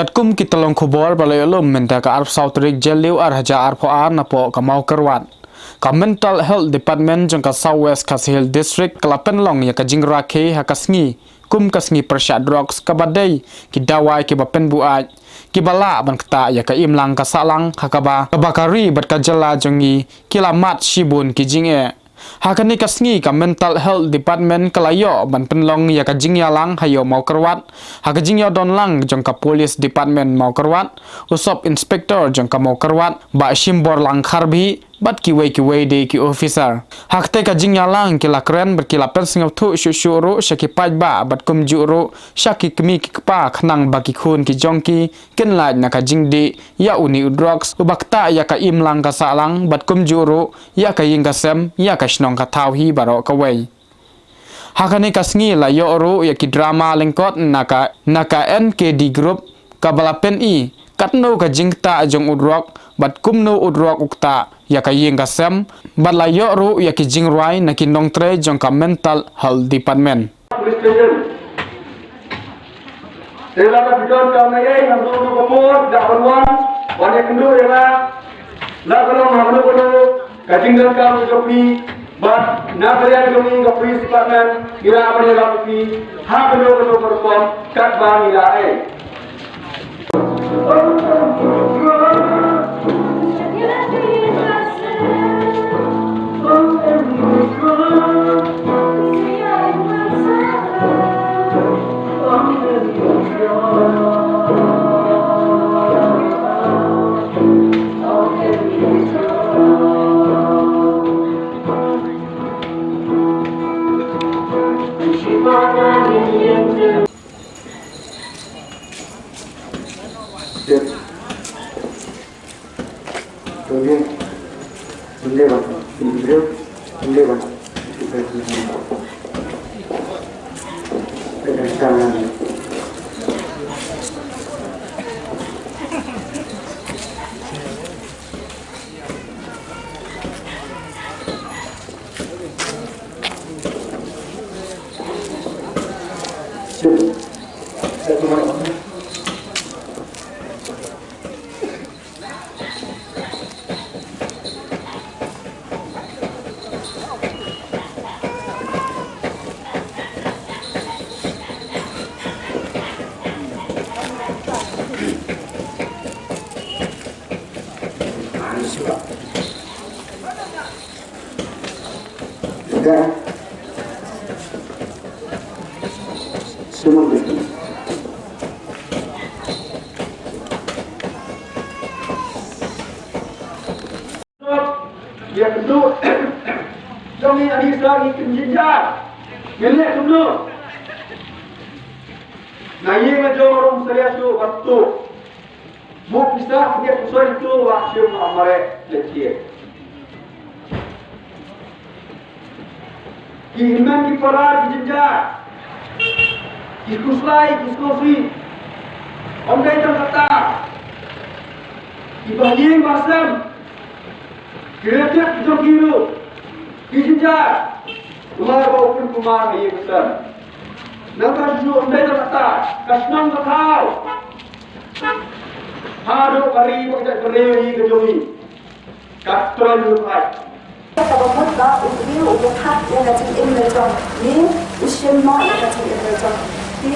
Katkum kita long khubor balai ulum minta ka arf Southrik jeliu arhaja arfo na po kamau kerwan. Ka mental health department jong ka Southwest Kasihil district kalapen long ya ka jingra ke ha kasngi kum kasngi persya drugs ka badai ki dawai ki bapen buat ki bala ban kata ya ka imlang ka salang hakaba kabakari bat ka jala jongi kilamat shibun ki jinge. Hakani kasngi ka mental health department kalayo ban penlong ya ka jingya lang hayo mau kerwat ha ka jingya don lang jong ka police department mau kerwat usop inspector jong ka mau kerwat ba shimbor lang kharbi bat ki wei de ki officer hakte ka jingya lang ki lakren ber ki lapen singap thu shu shaki paj ba bat kum juru shaki kmi ki pa khnang ba ki khun ki jongki ken laj na ka jingdi ya uni drugs ubakta ya ka imlang ka salang bat kum juru ya ka ying ka sem ya ka shnong ka thau hi baro ka wei hakane kasngi la yo ru ya ki drama lengkot naka NKD group ka balapen i katno ka jingta jong udrok bat kumno udrok ukta ya ka ying ka sem bat la yo ru ya ki jingrai na ki nong tre jong ka mental health department Sela na bidon ka na yai na do ko mo da banwan wane kundu ya na kalau hamno kono ka jinggal ka mo jopi but na barian jomi ka police department gira apne la pi ha kono perform kat ba gira ya tentu kami adik lagi kenjinjar gelek dulu nah ye majo rom saya su waktu mu bisa dia kusoi itu waktu amare letie ki iman ki parar kenjinjar ki kuslai kuskofi omdai tam kata ki bahiyeng basam Kira-kira jom kiru, kijinjar, kumar baupun kumar ini besar. Nangka susu umday na kata, kasnang katau. Hado kari pagkat kerewi kejomi, katron lupat. Kalau muda ini udah hak yang ada di Indonesia, ini usia mau yang ada di Indonesia. Di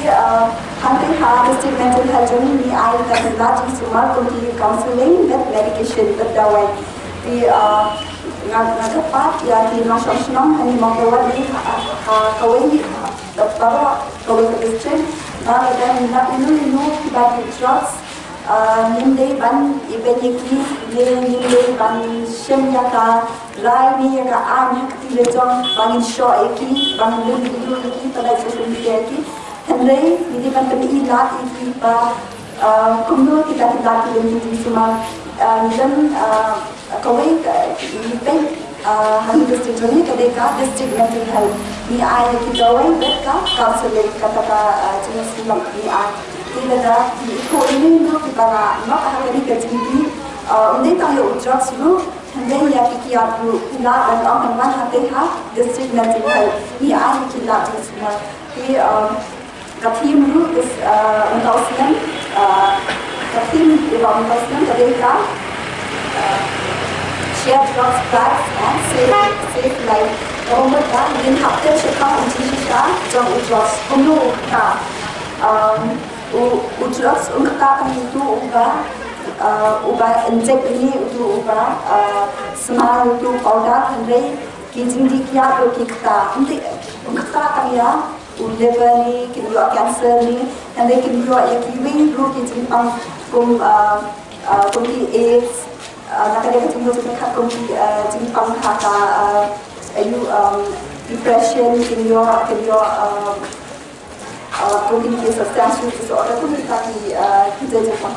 hampir hari mental health ini air dan lagi semua kunci counseling dan medication berdawai. Di ngagapat ya di nasional hanya mau lewat di kawin baru kawin ke district dan nak ini bagi drugs nilai ban ibadiki nilai ban semya ka rai ni ka an hakti lejong bangin show eki bangin video eki pada social media eki hendai ini ban tadi ilat eki ba kumno kita tidak di semua dan kawin pen hari district ini kedeka district mental health ni ayah kita kawin bedka counseling kata jenis film ni ayah kita di ikut ini dulu kita nak hari ini Undi tayo drugs lu, hindi ya kikiyat lu, kila dan orang man hati ha, district mental health, ni ay kila di semua. Di katim lu is untuk sen law enforcement mereka share drugs bags and save life. Nomor dan din hafte shekang unci shisha jang drugs unu ka drugs unka kan itu uba inject ini itu uba small itu powder handai kijing di kia to kita nanti unka kan ya liver ni kini cancer ni handai kini ya kiwing dulu kijing pang kumpi AIDS nakada kijing dulu kita kumpi kijing pang kata ayu depression kini mungkin dia substansial disorder tu kita di kita Jepang.